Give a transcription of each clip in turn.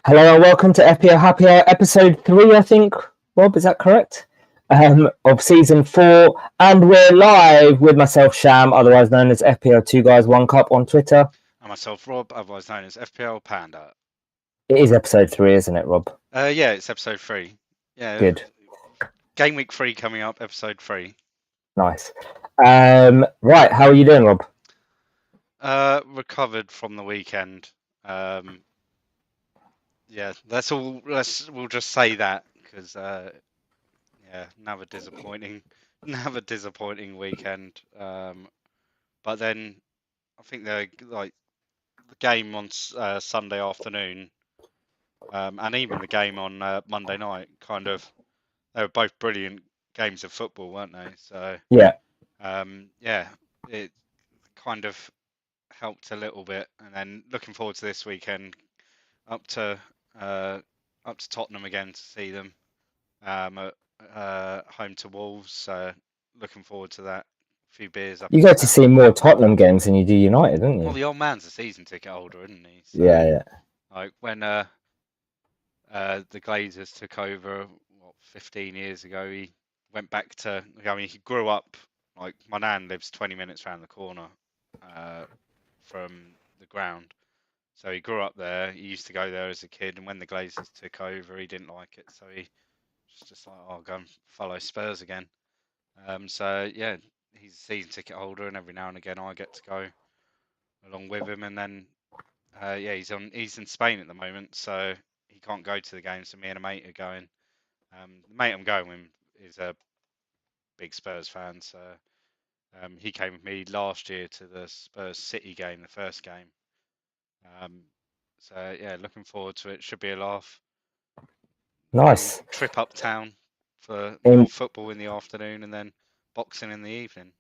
Hello and welcome to FPL Happy Hour, episode 3, I think. Rob, is that correct? Of season 4, and we're live with myself, Sham, otherwise known as FPL 2 Guys 1 Cup on Twitter. And myself, Rob, otherwise known as FPL Panda. It is episode 3, isn't it, Rob? Yeah, it's episode 3. Yeah, Good. Game week 3 coming up, episode 3. Nice. Right, how are you doing, Rob? Recovered from the weekend. Yeah, that's all. We'll just say that because another disappointing weekend. But then I think the game on Sunday afternoon, and even the game on Monday night, they were both brilliant games of football, weren't they? So Yeah. It kind of helped a little bit, and then looking forward to this weekend, up to Tottenham again to see them at home to Wolves. So looking forward to that. A few beers up. You go to see more Tottenham games than you do United, don't you? Well, the old man's a season ticket holder, isn't he? So, yeah. Like when the Glazers took over, 15 years ago, he went back to. I mean, he grew up. Like my nan lives 20 minutes around the corner from the ground, so he grew up there. He used to go there as a kid, and when the Glazers took over, he didn't like it, so he was just like, "Oh, I'll go and follow Spurs again." So yeah, he's a season ticket holder, and every now and again I get to go along with him. And then he's in Spain at the moment, so he can't go to the game. So me and a mate are going. The mate I'm going with is a big Spurs fan, so he came with me last year to the Spurs City game, the first game. So yeah, looking forward to it. Should be a laugh. Nice. Trip uptown for more football in the afternoon, and then boxing in the evening.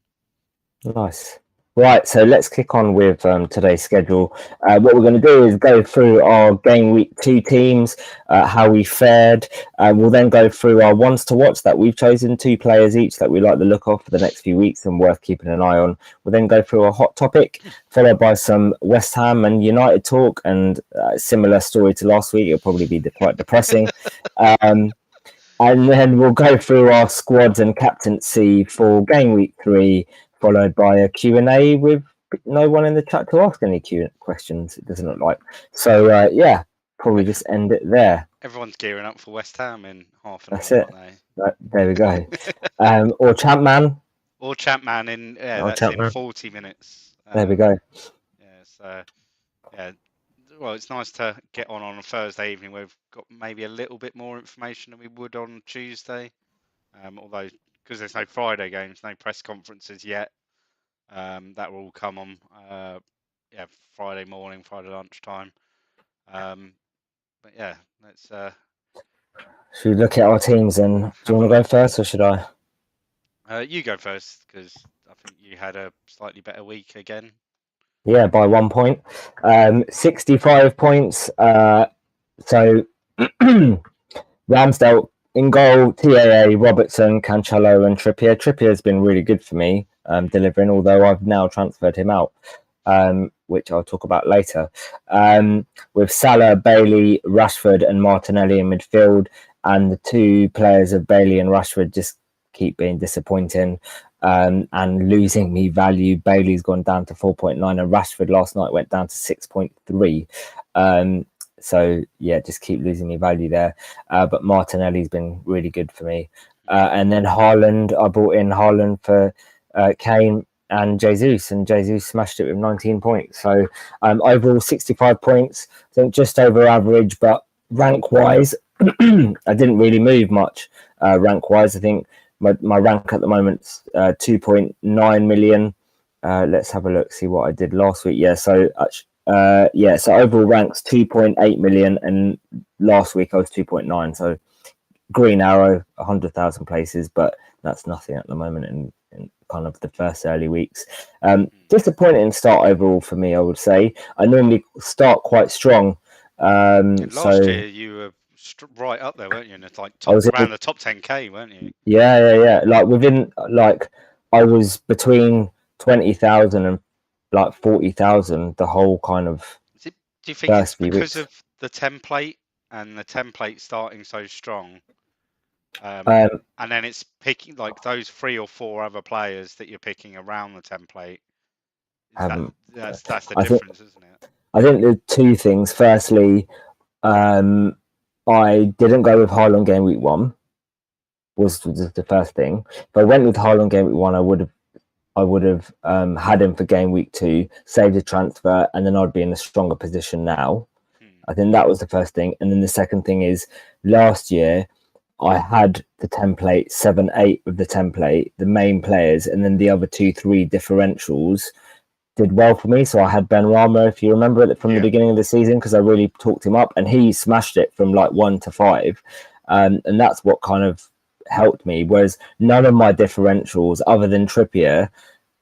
Nice. Right, so let's kick on with today's schedule. What we're going to do is go through our game week 2 teams, how we fared. We'll then go through our ones to watch that we've chosen, 2 players each that we like the look of for the next few weeks and worth keeping an eye on. We'll then go through a hot topic, followed by some West Ham and United talk, and similar story to last week. It'll probably be quite depressing. And then we'll go through our squads and captaincy for game week 3, followed by a Q&A with no one in the chat to ask any questions, it doesn't look like. So, probably just end it there. Everyone's gearing up for West Ham in half an That's hour, it. aren't they? There we go. Or Champman. Or Champman in 40 minutes. There we go. Well, it's nice to get on a Thursday evening. We've got maybe a little bit more information than we would on Tuesday. Although, because there's no Friday games, no press conferences yet, that will all come on Friday morning, Friday lunchtime. But yeah, let's. Should we look at our teams and do you want to go first or should I? You go first because I think you had a slightly better week again. Yeah, by 1 point. 65 points. So Ramsdale in goal, TAA, Robertson, Cancelo and Trippier. Trippier has been really good for me, delivering, although I've now transferred him out, which I'll talk about later. With Salah, Bailey, Rashford and Martinelli in midfield, and the 2 players of Bailey and Rashford just keep being disappointing and losing me value. Bailey's gone down to 4.9 and Rashford last night went down to 6.3. So yeah, just keep losing me value there. But Martinelli's been really good for me. And then Haaland, I brought in Haaland for Kane and Jesus, and Jesus smashed it with 19 points. So overall 65 points, I think just over average, but rank wise, I didn't really move much rank wise. I think my rank at the moment's 2.9 million. Let's have a look, see what I did last week. So overall ranks 2.8 million, and last week I was 2.9. So green arrow, 100,000 places, but that's nothing at the moment in kind of the first early weeks. Disappointing start overall for me, I would say. I normally start quite strong. Last year you were right up there, weren't you? And it's like around the top 10k, weren't you? Yeah. Like within, like I was between 20,000 and like 40,000 the whole kind of. Do you think it's because of the template and the template starting so strong, Um, and then it's picking like those 3 or 4 other players that you're picking around the template. Is that haven't. that's the I think difference, isn't it? I think the two things. Firstly, um, I didn't go with Haaland game week one. Was the first thing. If I went with Haaland game week one, I would have had him for game week two, saved a transfer, and then I'd be in a stronger position now. Hmm. I think that was the first thing, and then the second thing is last year I had the template 7-8 of the template, the main players, and then the other 2-3 differentials did well for me. So I had Ben Rama, if you remember it from the Yeah. beginning of the season, because I really talked him up, and he smashed it from like 1 to 5, and that's what kind of helped me. Whereas none of my differentials, other than Trippier,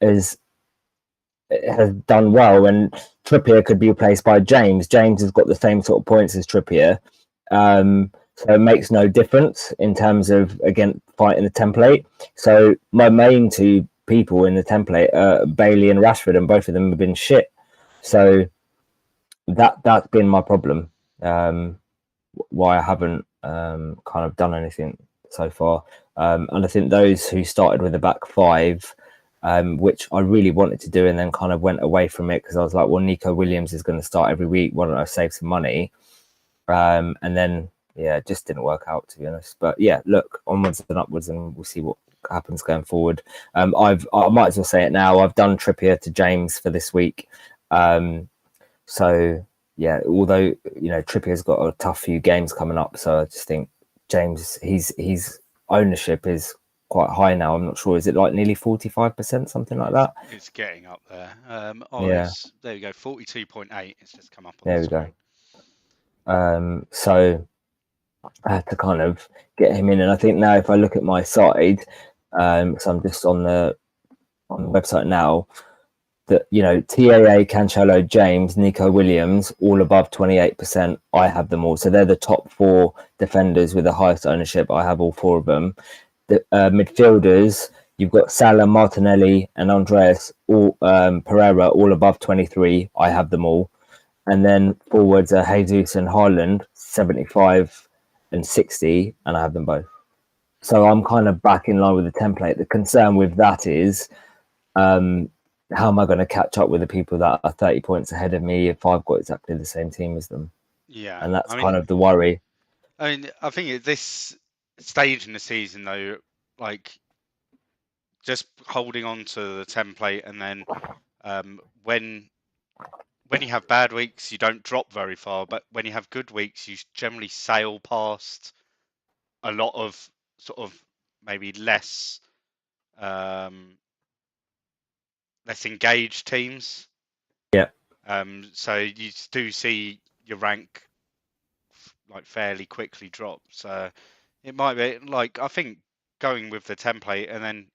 is has done well, and Trippier could be replaced by James. James has got the same sort of points as Trippier, so it makes no difference in terms of again fighting the template. So my main two people in the template are Bailey and Rashford, and both of them have been shit. So that's been my problem. Why I haven't kind of done anything so far. And I think those who started with the back five, which I really wanted to do, and then kind of went away from it because I was like, well, Nico Williams is going to start every week. Why don't I save some money? And then, yeah, it just didn't work out, to be honest. But yeah, look, onwards and upwards, and we'll see what happens going forward. I might as well say it now. I've done Trippier to James for this week. So yeah, although Trippier's got a tough few games coming up, so I just think James, his ownership is quite high now. I'm not sure, is it like nearly 45%, something like that? It's getting up there. Yeah, It's there we go, 42.8. It's just come up on the there we go. screen. So I had to kind of get him in, and I think now if I look at my side, so I'm just on the website now. That TAA, Cancelo, James, Nico Williams, all above 28%. I have them all, so they're the top four defenders with the highest ownership. I have all four of them. The midfielders, you've got Salah, Martinelli, and Andreas, all Pereira, all above 23. I have them all, and then forwards are Jesus and Haaland, 75 and 60, and I have them both. So I'm kind of back in line with the template. The concern with that is, how am I going to catch up with the people that are 30 points ahead of me if I've got exactly the same team as them? Yeah, And that's kind of the worry. I think at this stage in the season, though, like just holding on to the template, and then when you have bad weeks, you don't drop very far, but when you have good weeks, you generally sail past a lot of sort of maybe um, less engaged teams. Yeah. So you do see your rank like fairly quickly drop. So it might be like, I think going with the template and then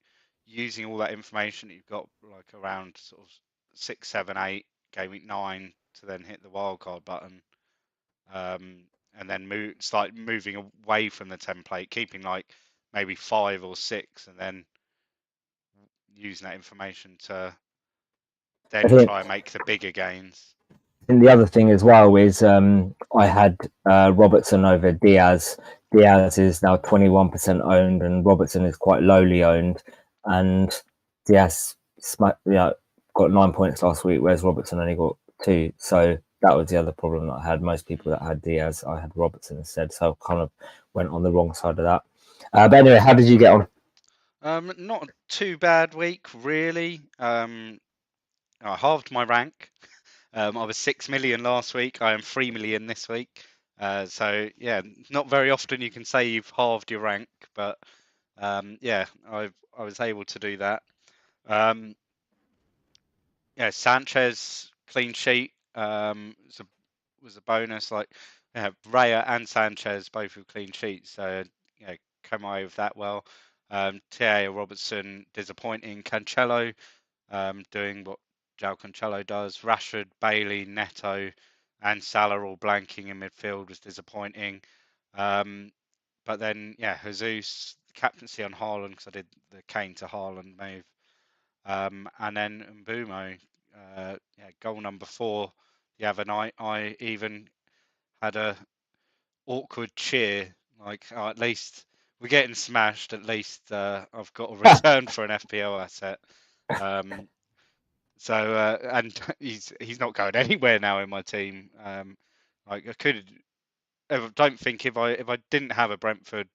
using all that information that you've got like around sort of 6, 7, 8, game week 9 to then hit the wildcard button, and then start moving away from the template, keeping like maybe 5 or 6, and then using that information to I then think try and make the bigger gains. and the other thing as well is I had Robertson over Diaz. Diaz is now 21% owned, and Robertson is quite lowly owned. And Diaz got 9 points last week, whereas Robertson only got 2. So that was the other problem that I had. Most people that had Diaz, I had Robertson instead. So I kind of went on the wrong side of that. But anyway, how did you get on? Not too bad week, really. I halved my rank. I was 6 million last week. I am 3 million this week. So yeah, not very often you can say you've halved your rank, but yeah, I was able to do that. Yeah, Sanchez clean sheet was a bonus. Like, yeah, Raya and Sanchez both with clean sheets, so yeah, come away with that well. T.A. Robertson disappointing. Cancelo doing what João Cancelo does. Rashford, Bailey, Neto, and Salah all blanking in midfield was disappointing. But then, yeah, Jesus, captaincy on Haaland, because I did the Kane to Haaland move. And then Mbumo, yeah, goal number 4 the other night. I even had a awkward cheer. Like, oh, at least we're getting smashed. At least I've got a return for an FPL asset. And he's not going anywhere now in my team. Like I don't think if I didn't have a Brentford,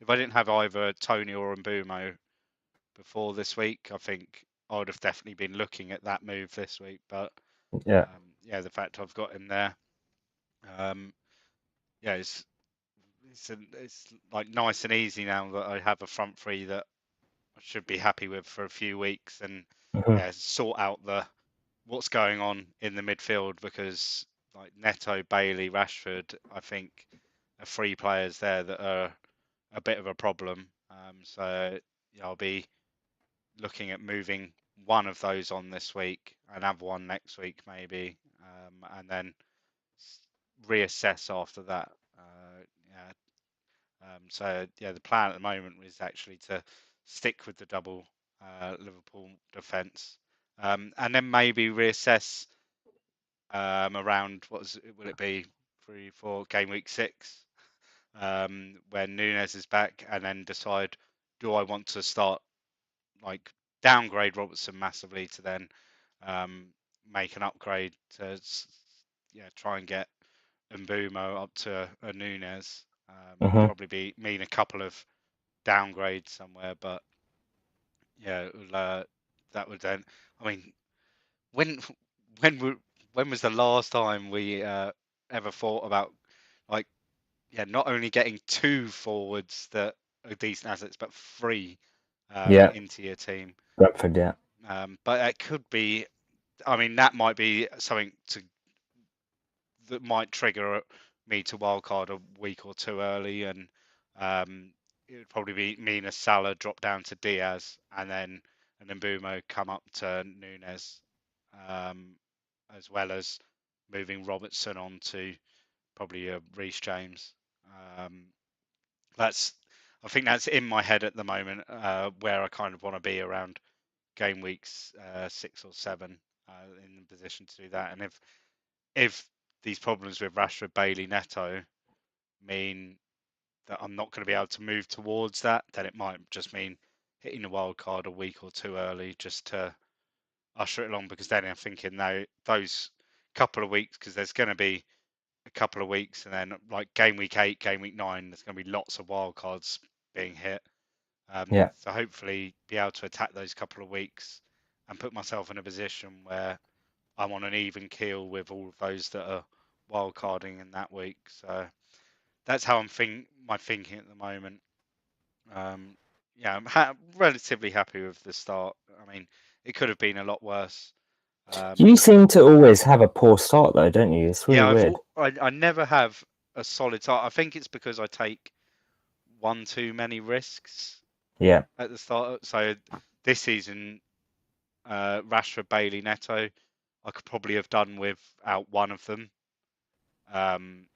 if I didn't have either Tony or Mbumo before this week, I think I would have definitely been looking at that move this week. But Yeah. the fact I've got him there, yeah, it's like nice and easy now that I have a front three that I should be happy with for a few weeks, and Mhm. sort out what's going on in the midfield, because like Neto, Bailey, Rashford, I think are three players there that are a bit of a problem. So I'll be looking at moving one of those on this week and have one next week maybe, and then reassess after that. Yeah. The plan at the moment is actually to stick with the double Liverpool defence, and then maybe reassess around will it be 3, 4 game week 6, when Nunes is back, and then decide, do I want to start like downgrade Robertson massively to then make an upgrade to try and get Mbumo up to a Nunes. Mhm. Probably mean a couple of downgrades somewhere, but yeah, that would then. I mean, when when when was the last time we ever thought about, like, not only getting 2 forwards that are decent assets, but 3 Yeah. into your team? Brentford. Yeah. But it could be. I mean, that might be something that might trigger me to wildcard a week or two early, and it would probably mean a Salah drop down to Diaz, and then Mbumo come up to Nunes, um, as well as moving Robertson on to probably a Reece James. Um, that's I think that's in my head at the moment, where I kind of want to be around game weeks 6 or 7, in the position to do that. And if these problems with Rashford, Bailey, Neto mean that I'm not going to be able to move towards that, then it might just mean hitting a wild card a week or two early just to usher it along. Because then I'm thinking now those couple of weeks, because there's going to be a couple of weeks, and then like game week 8, game week 9, there's going to be lots of wild cards being hit. Yeah. So hopefully be able to attack those couple of weeks and put myself in a position where I'm on an even keel with all of those that are wild carding in that week. So that's how my thinking at the moment. Um, I'm relatively happy with the start. I mean, it could have been a lot worse. You seem to always have a poor start, though, don't you? It's really Yeah, weird. I never have a solid start. I think it's because I take one too many risks Yeah. at the start. So this season, Rashford, Bailey, Neto, I could probably have done without one of them, and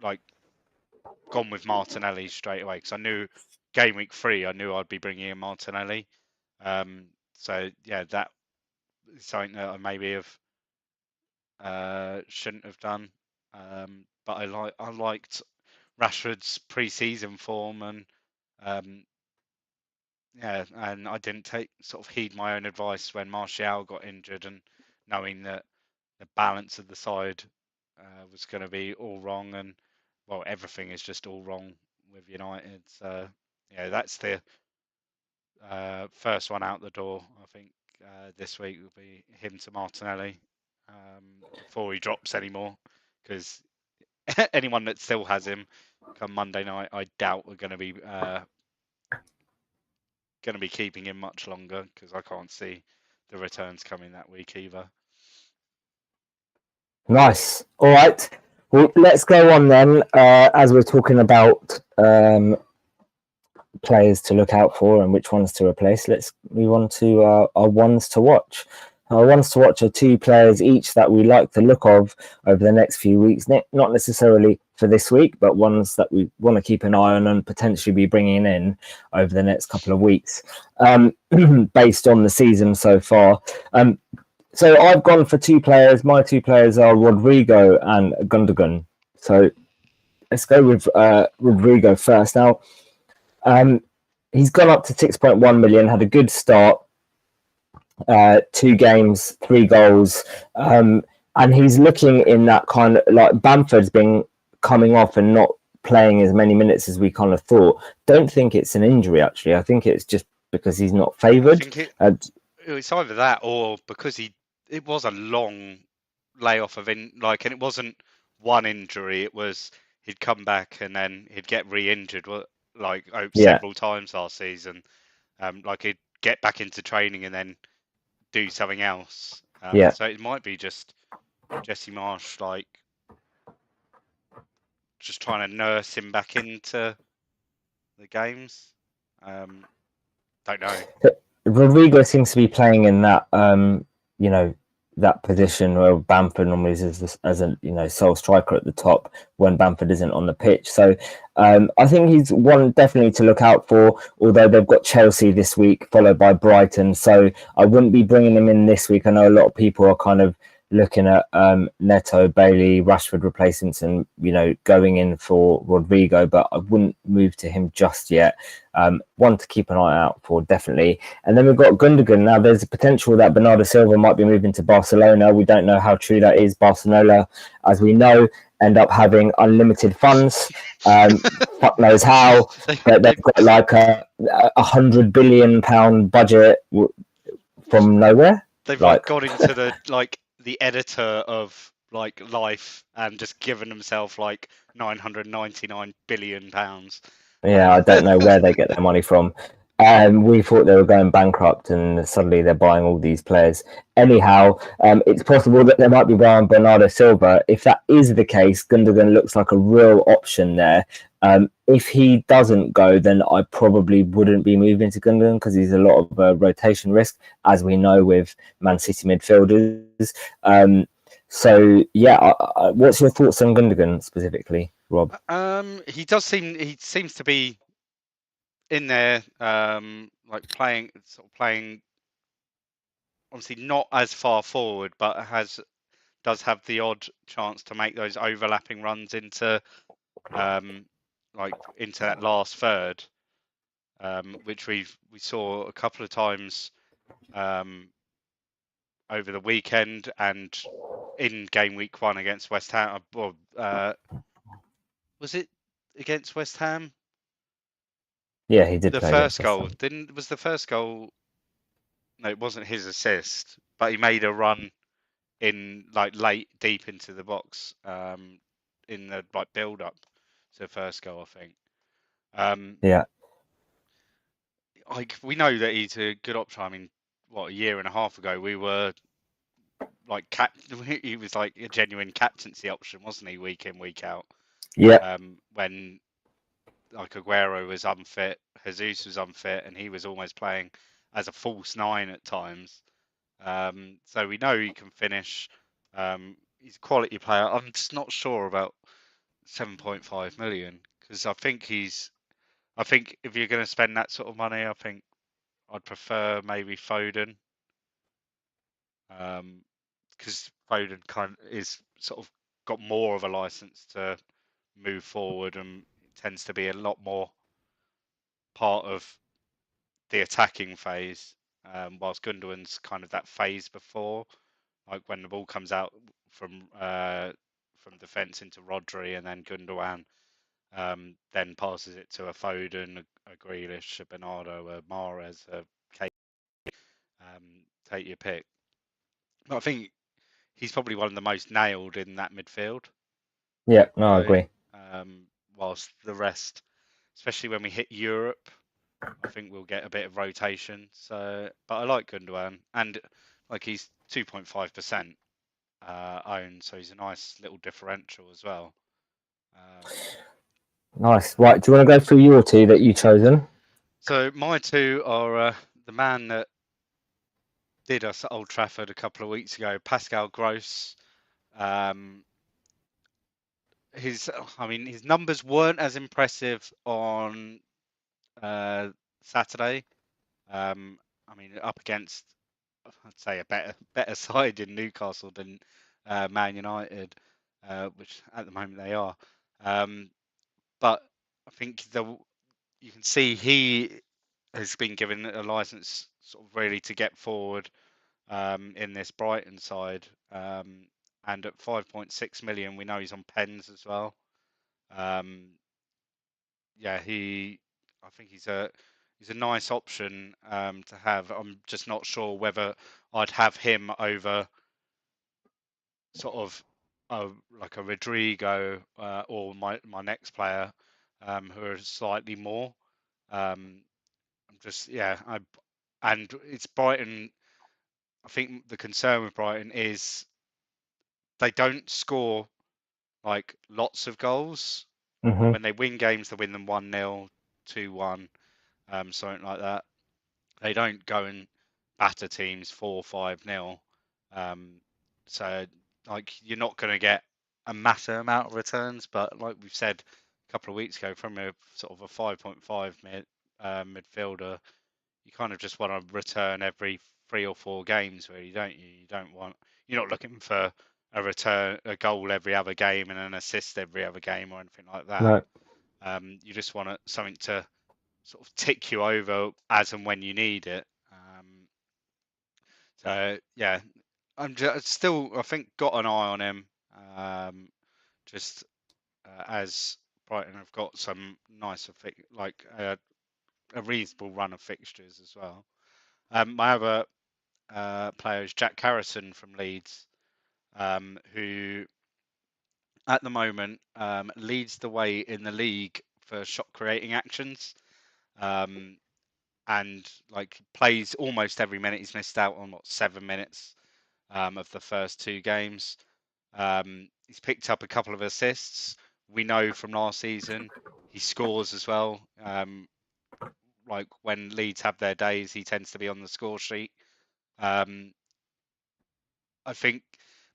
like gone with Martinelli straight away, because I knew game week 3, I knew I'd be bringing in Martinelli. So yeah, that is something that I maybe shouldn't have done. But I liked Rashford's pre-season form, and and I didn't heed my own advice when Martial got injured, and knowing that the balance of the side was going to be all wrong, and well, everything is just all wrong with United. So yeah, that's the first one out the door. I think this week will be him to Martinelli, before he drops anymore, because anyone that still has him come Monday night, I doubt we're going to be keeping him much longer, because I can't see the returns coming that week either. Nice. All right. Well, let's go on then. As we're talking about players to look out for and which ones to replace, let's move on to our ones to watch. Our ones to watch are 2 players each that we like the look of over the next few weeks, not necessarily for this week, but ones that we want to keep an eye on and potentially be bringing in over the next couple of weeks, based on the season so far. So I've gone for 2 players. My 2 players are Rodrigo and Gundogan. So let's go with Rodrigo first. Now, he's gone up to 6.1 million, had a good start, 2 games, 3 goals, and he's looking in that kind of like Bamford's been coming off and not playing as many minutes as we kind of thought. Don't think it's an injury actually. I think it's just because he's not I favoured. think it's either that or because it was a long layoff of and it wasn't one injury. It was he'd come back and then he'd get re-injured Yeah, several times last season. He'd get back into training and then do something else. yeah. So it might be just Jesse Marsh just trying to nurse him back into the games. Don't know. Rodrigo seems to be playing in that, you know, that position where Bamford normally is as a sole striker at the top when Bamford isn't on the pitch. So I think he's one definitely to look out for. Although they've got Chelsea this week, followed by Brighton, so I wouldn't be bringing him in this week. I know a lot of people are kind of looking at Neto, Bailey, Rashford replacements, and going in for Rodrigo, but I wouldn't move to him just yet. One to keep an eye out for, definitely. And then we've got Gundogan. Now, there's a potential that Bernardo Silva might be moving to Barcelona. We don't know how true that is. Barcelona, as we know, end up having unlimited funds. Fuck knows how, but they've got like a £100 billion budget from nowhere. They've got into the editor of Life and just given themselves £999 billion. Yeah, I don't know where they get their money from. We thought they were going bankrupt, and suddenly they're buying all these players. Anyhow, it's possible that they might be buying Bernardo Silva. If that is the case, Gundogan looks like a real option there. If he doesn't go, then I probably wouldn't be moving to Gundogan because he's a lot of rotation risk, as we know with Man City midfielders. So yeah, what's your thoughts on Gundogan specifically, Rob? He seems to be in there, playing obviously not as far forward, but does have the odd chance to make those overlapping runs into into that last third, which we saw a couple of times over the weekend and in game week 1 against West Ham. Was it against West Ham? Yeah, he did The play first against West goal Ham. was the first goal. No, it wasn't his assist, but he made a run in late deep into the box in the build up to the first goal, I think. Yeah. We know that he's a good option. I mean, a year and a half ago we were he was like a genuine captaincy option, wasn't he? Week in, week out. Yeah. When Aguero was unfit, Jesus was unfit, and he was almost playing as a false 9 at times. So we know he can finish. He's a quality player. I'm just not sure about 7.5 million because I think if you're going to spend that sort of money, I think I'd prefer maybe Foden. Because Foden is sort of got more of a license to move forward and tends to be a lot more part of the attacking phase, whilst Gundogan's kind of that phase before, when the ball comes out from defence into Rodri and then Gundogan then passes it to a Foden, a Grealish, a Bernardo, a Mahrez, a Kane, take your pick. But I think he's probably one of the most nailed in that midfield. Yeah, no, I agree. Whilst the rest, especially when we hit Europe, I think we'll get a bit of rotation. So, but I like Gundogan, and he's 2.5% owned, so he's a nice little differential as well. Nice. Right, do you want to go through your two that you've chosen? So my two are the man that did us at Old Trafford a couple of weeks ago, Pascal Gross. His numbers weren't as impressive on Saturday. Up against, I'd say, a better side in Newcastle than Man United, which at the moment they are. but I think you can see he has been given a license sort of really to get forward in this Brighton side. And at 5.6 million, we know he's on pens as well. Yeah, I think he's a nice option to have. I'm just not sure whether I'd have him over sort of like a Rodrigo or my next player who are slightly more. I'm just and it's Brighton. I think the concern with Brighton is they don't score like lots of goals. Like Hmm. when they win games, they win them 1-0, 2-1, something like that. They don't go and batter teams 4-5-0. Um, so like you're not going to get a massive amount of returns, but like we've said a couple of weeks ago, from a sort of a 5.5 midfielder, you kind of just want to return every 3 or 4 games, really, don't you? You're not looking for a goal every other game and an assist every other game or anything like that. No. You just want something to sort of tick you over as and when you need it. So yeah, I'm just still, I think, got an eye on him. Just as Brighton have got some nicer a reasonable run of fixtures as well. My other player is Jack Harrison from Leeds, who at the moment leads the way in the league for shot creating actions. Um, and like plays almost every minute. He's missed out on 7 minutes of the first 2 games. He's picked up a couple of assists. We know from last season he scores as well. Like when Leeds have their days, he tends to be on the score sheet. Um, I think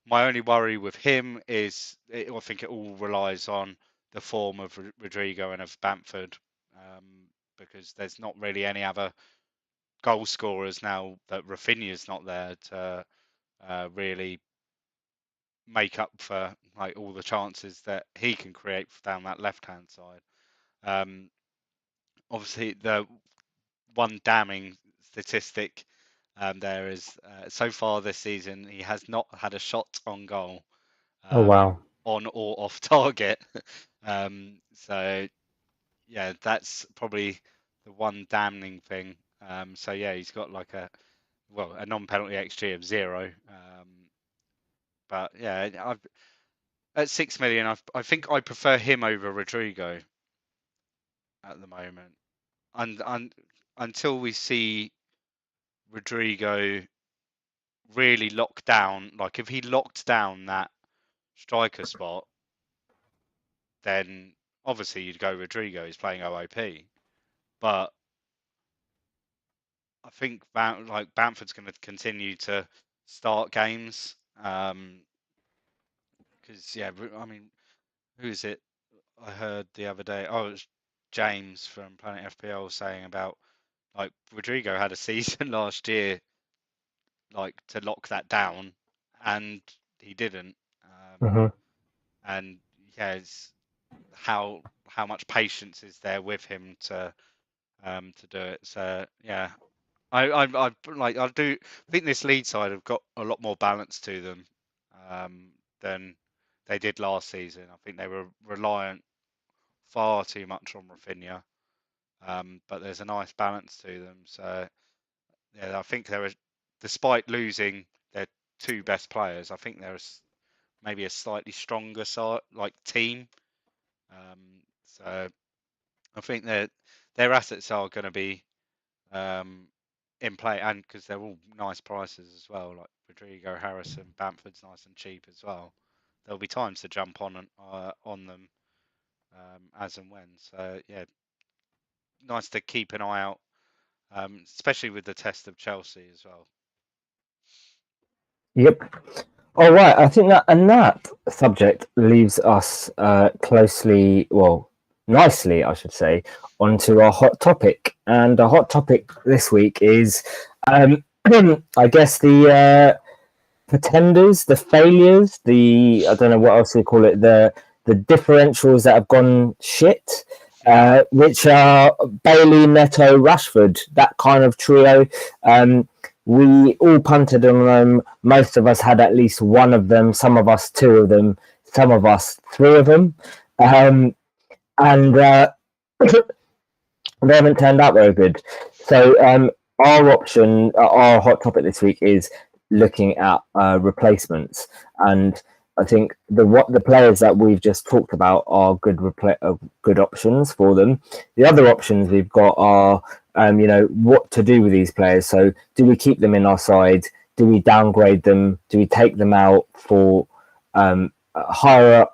my only worry with him is I think it all relies on the form of Rodrigo and of Bamford, because there's not really any other goal scorers now that Rafinha's not there to really make up for like all the chances that he can create down that left hand side. Um, Obviously, the one damning statistic there is so far this season he has not had a shot on goal, Oh wow. on or off target. So yeah, that's probably the one damning thing. So yeah, he's got like a non-penalty XG of 0. But yeah, at 6 million, I think I prefer him over Rodrigo at the moment, and until we see Rodrigo really locked down, like if he locked down that striker spot, then obviously you'd go Rodrigo. He's playing OOP, but I think Bamford's going to continue to start games. Because yeah, I mean, who is it? I heard the other day. Oh, it was James from Planet FPL saying about like Rodrigo had a season last year, like to lock that down, and he didn't. Hmm. And yeah, it's how much patience is there with him to do it. So yeah, I do think this lead side have got a lot more balance to them than they did last season. I think they were reliant far too much on Rafinha, but there's a nice balance to them. So yeah, I think despite losing their 2 best players, I think there's maybe a slightly stronger side, like team. So I think that their assets are going to be um, in play, and because they're all nice prices as well, like Rodrigo, Harrison, Bamford's nice and cheap as well. There'll be times to jump on them as and when. So yeah, nice to keep an eye out, especially with the test of Chelsea as well. Yep. All right. I think that subject leaves us nicely, I should say, onto our hot topic. And our hot topic this week is, I guess, the pretenders, the failures, I don't know what else to call it, the differentials that have gone shit, which are Bailey, Neto, Rashford, that kind of trio. We all punted on them. Most of us had at least one of them, some of us two of them, some of us three of them. And they haven't turned out very good. So our option, our hot topic this week is looking at replacements. And I think the players that we've just talked about are good options for them. The other options we've got are, what to do with these players. So do we keep them in our side? Do we downgrade them? Do we take them out for higher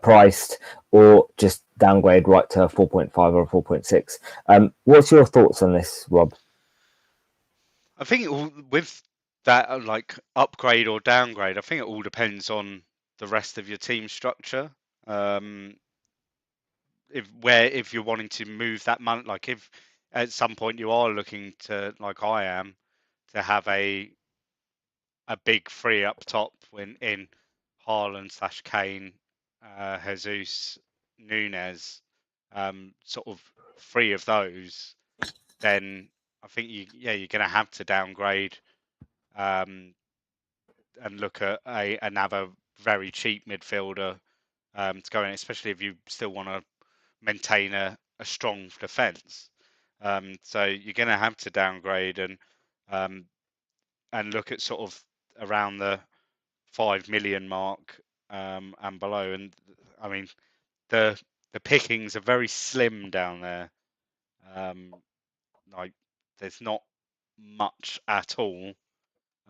priced, or just downgrade right to a 4.5 or a 4.6? What's your thoughts on this, Rob? I think with that, like upgrade or downgrade, I think it all depends on the rest of your team structure. If you're wanting to move that money, like if at some point you are looking to, like I am, to have a big three up top in Haaland / Kane, Jesus, Nunez, sort of three of those, then I think you're going to have to downgrade and look at another very cheap midfielder to go in, especially if you still want to maintain a strong defence. So you're going to have to downgrade and look at sort of around the 5 million mark and below. And I mean, the pickings are very slim down there. Like there's not much at all,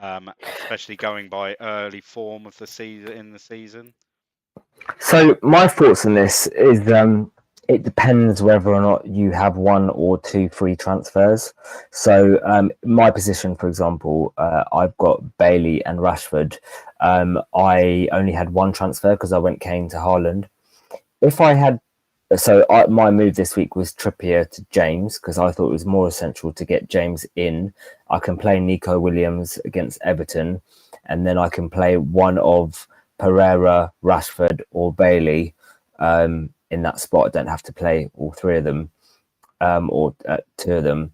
especially going by early form of the season. So my thoughts on this is it depends whether or not you have one or two free transfers. So my position, for example, I've got Bailey and Rashford. I only had one transfer because I went Kane to Haaland. My move this week was Trippier to James because I thought it was more essential to get James in. I can play Nico Williams against Everton, and then I can play one of Pereira, Rashford, or Bailey in that spot. I don't have to play all three of them or two of them.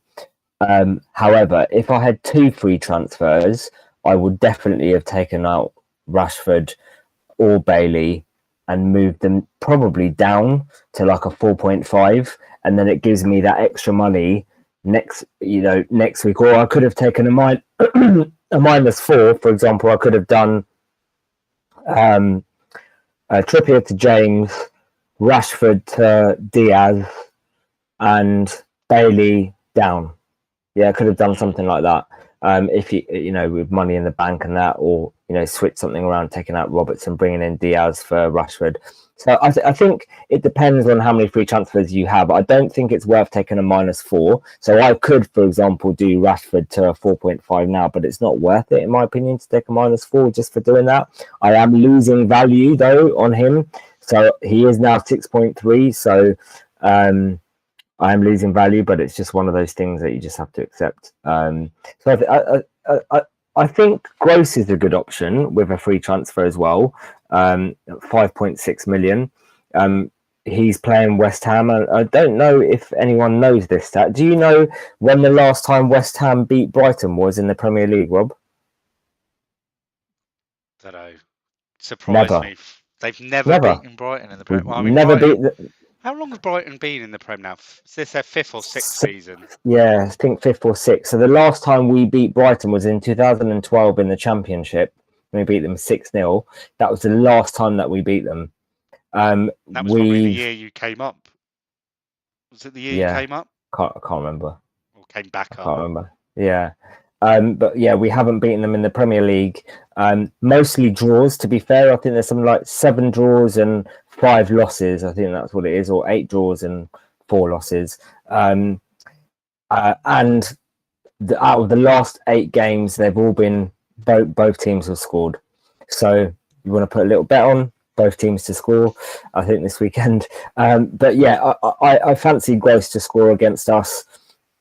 However, if I had two free transfers, I would definitely have taken out Rashford or Bailey and moved them probably down to like a 4.5, and then it gives me that extra money next week. Or I could have taken a -4, for example. I could have done Trippier to James, Rashford to Diaz, and Bailey down. Yeah, I could have done something like that. If with money in the bank and that, or switch something around, taking out Robertson, bringing in Diaz for Rashford. So I think it depends on how many free transfers you have. I don't think it's worth taking a -4. So I could, for example, do Rashford to a 4.5 now, but it's not worth it, in my opinion, to take a -4 just for doing that. I am losing value, though, on him. So he is now 6.3. So I am losing value, but it's just one of those things that you just have to accept. So I think Gross is a good option with a free transfer as well. 5.6 million. He's playing West Ham. I don't know if anyone knows this stat. Do you know when the last time West Ham beat Brighton was in the Premier League, Rob? Don't know. Surprised me. They've never beaten Brighton in the Premier League. Well, I mean, never beat. How long has Brighton been in the Prem now? Is this their 5th or 6th season? Yeah, I think 5th or 6th. So the last time we beat Brighton was in 2012 in the Championship. We beat them 6-0. That was the last time that we beat them. That was probably the year you came up. Was it the year you came up? I can't remember. Or came back up? I can't remember. Yeah. But yeah, we haven't beaten them in the Premier League. Mostly draws, to be fair. I think there's something like 7 draws and 5 losses. I think that's what it is, or 8 draws and 4 losses. And out of the last 8 games, they've all been both teams have scored. So you want to put a little bet on both teams to score, I think, this weekend. But yeah, I fancy Gross to score against us.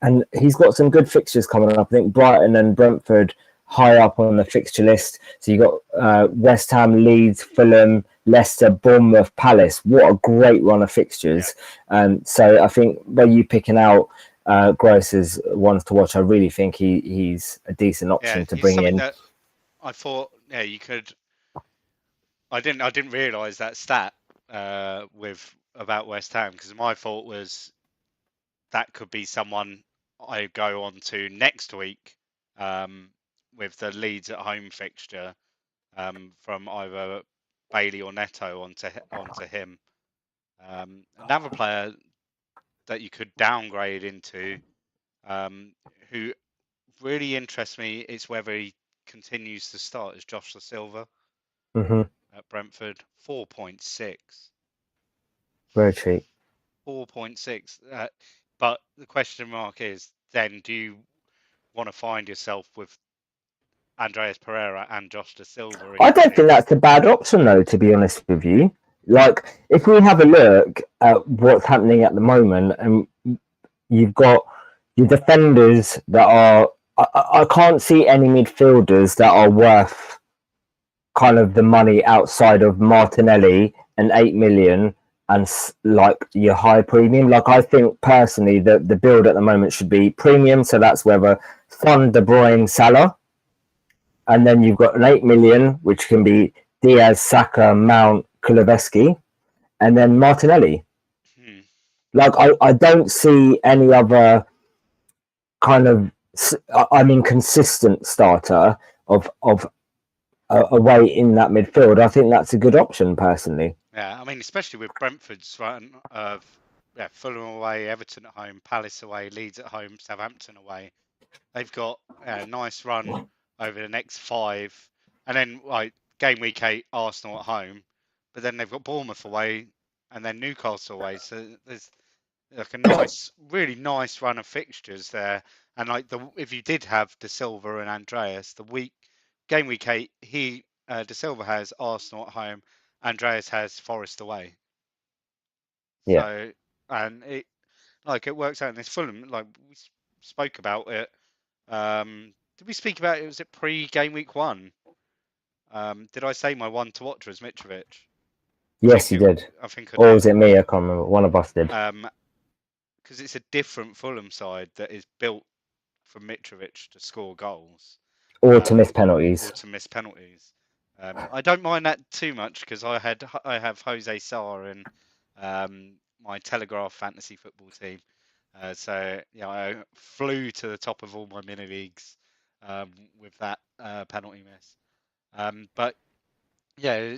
And he's got some good fixtures coming up. I think Brighton and Brentford high up on the fixture list. So you got West Ham, Leeds, Fulham, Leicester, Bournemouth, Palace. What a great run of fixtures! So I think by you picking out Gross as ones to watch, I really think he's a decent option to he's bring something in. that I thought, you could. I didn't realise that stat with about West Ham, because my thought was that could be someone I go on to next week with the Leeds at home fixture from either Bailey or Neto onto him. Another player that you could downgrade into, who really interests me, is whether he continues to start, is Josh Da Silva at Brentford. 4.6. Very cheap. 4.6. But the question mark is then, do you want to find yourself with Andreas Pereira and Josh Da Silva in I your don't think team? that's a bad option, though, to be honest with you. Like, if we have a look at what's happening at the moment, and you've got your defenders that are, I can't see any midfielders that are worth kind of the money outside of Martinelli and 8 million and like your high premium. Like, I think personally that the build at the moment should be premium. So that's whether Son, De Bruyne, Salah. And then you've got an 8 million, which can be Diaz, Saka, Mount, Kuleveski, and then Martinelli. Like, I don't see any other kind of, consistent starter of away in that midfield. I think that's a good option personally. Yeah, I mean, especially with Brentford's run of Fulham away, Everton at home, Palace away, Leeds at home, Southampton away. They've got a nice run over the next 5, and then like game week 8, Arsenal at home, but then they've got Bournemouth away and then Newcastle away. So there's like a nice, really nice run of fixtures there. And like if you did have De Silva and Andreas, game week 8, De Silva has Arsenal at home, Andreas has Forest away. Yeah. So and it works out in this Fulham, like we spoke about it. Did we speak about it? Was it pre-game week 1? Did I say my one to watch was Mitrovic? Yes, you did. I think I Or did. was it me? I can't remember. One of us did. Because it's a different Fulham side that is built for Mitrovic to score goals. Or to miss penalties. I don't mind that too much because I have Jose Sarr in my Telegraph fantasy football team. So yeah, I flew to the top of all my mini leagues with that penalty miss. But yeah,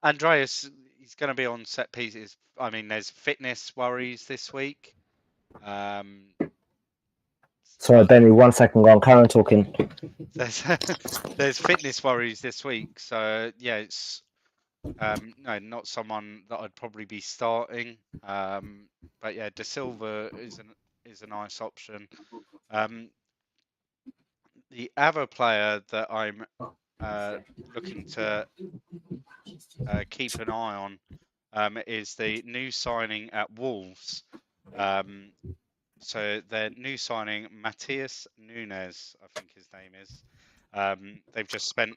Andreas, he's going to be on set pieces. I mean, there's fitness worries this week. Sorry, Benny, 1 second, go on, carry on talking. There's fitness worries this week. So yeah, it's no, not someone that I'd probably be starting. But yeah, Da Silva is a nice option. The other player that I'm looking to keep an eye on is the new signing at Wolves. So their new signing, Matthias Nunes, I think his name is. They've just spent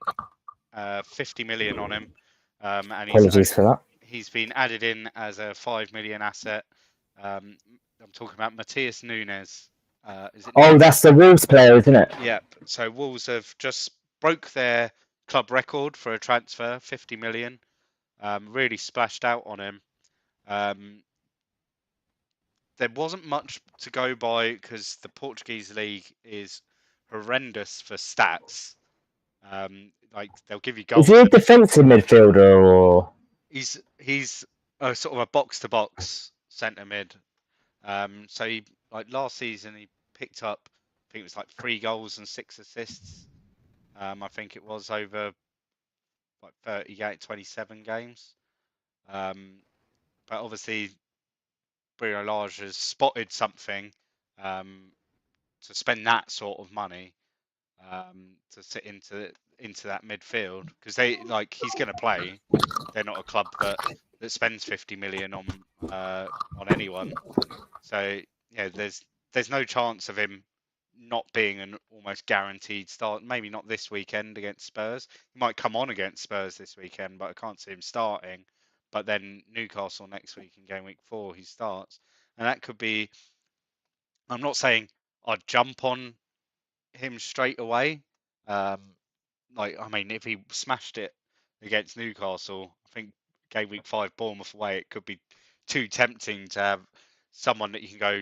50 million on him, and Apologies for that. He's been added in as a 5 million asset. I'm talking about Matthias Nunes. That's the Wolves player, isn't it? Yep. So Wolves have just broke their club record for a transfer, 50 million. Really splashed out on him. There wasn't much to go by because the Portuguese league is horrendous for stats. Like they'll give you goals. Is he a defensive midfielder or? He's a sort of a box to box centre mid. So he, like last season he picked up, I think it was like 3 goals and 6 assists. I think it was over like 27 games. But obviously Bruno Lage has spotted something to spend that sort of money to sit into that midfield, because he's going to play. They're not a club that spends 50 million on anyone. So yeah, there's no chance of him not being an almost guaranteed start. Maybe not this weekend against Spurs. He might come on against Spurs this weekend, but I can't see him starting. But then Newcastle next week in game week 4, he starts, and that could be. I'm not saying I'd jump on him straight away. Um, I mean, if he smashed it against Newcastle, I think game week 5 Bournemouth away, it could be too tempting to have someone that you can go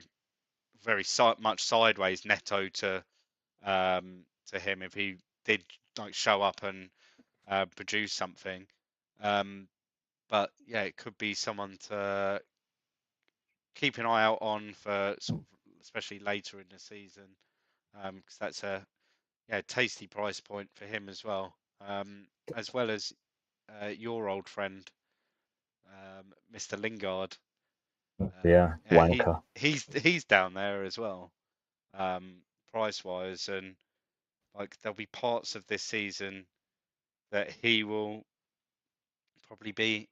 very much sideways Neto to him if he did show up and produce something. But yeah, it could be someone to keep an eye out on for sort of, especially later in the season, because that's a tasty price point for him as well as your old friend, Mr. Lingard. Yeah, Yeah, wanker. he's down there as well, price wise, and like there'll be parts of this season that he will probably be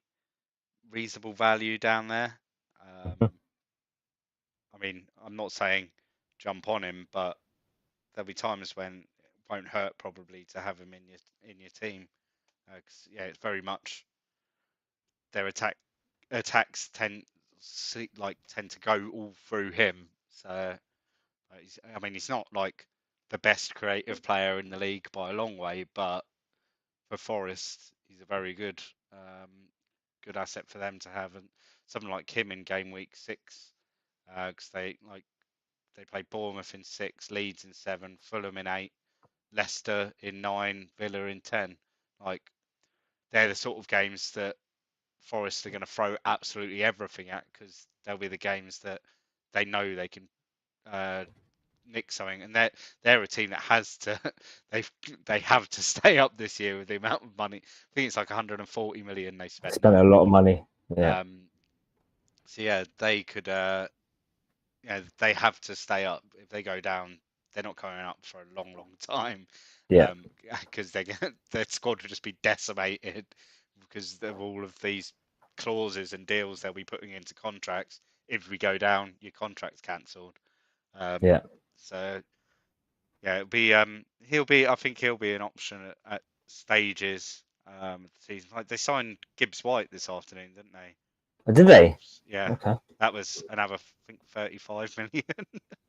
reasonable value down there. I mean, I'm not saying jump on him, but there'll be times when it won't hurt probably to have him in your team. 'Cause, yeah, it's very much their attacks tend to go all through him. So I mean, he's not like the best creative player in the league by a long way, but for Forest, he's a very good asset for them to have, and something like him in game week 6, because they play Bournemouth in 6, Leeds in 7, Fulham in 8, Leicester in 9, Villa in 10. Like they're the sort of games that Forest are going to throw absolutely everything at, because they'll be the games that they know they can uh, nick something, and they're a team that has to they they have to stay up this year with the amount of money. I think it's like 140 million they spent Spent now. a lot of money. Yeah, Um, so yeah, they could they have to stay up. If they go down, they're not coming up for a long time, yeah, because their squad will just be decimated because of all of these clauses and deals they'll be putting into contracts. If we go down, your contract's cancelled. Um, yeah. so yeah, it'll be he'll be I think he'll be an option at stages of the season. Like they signed Gibbs White this afternoon, didn't they? Oh, did For they? Wolves. Yeah, Okay. that was another I think 35 million.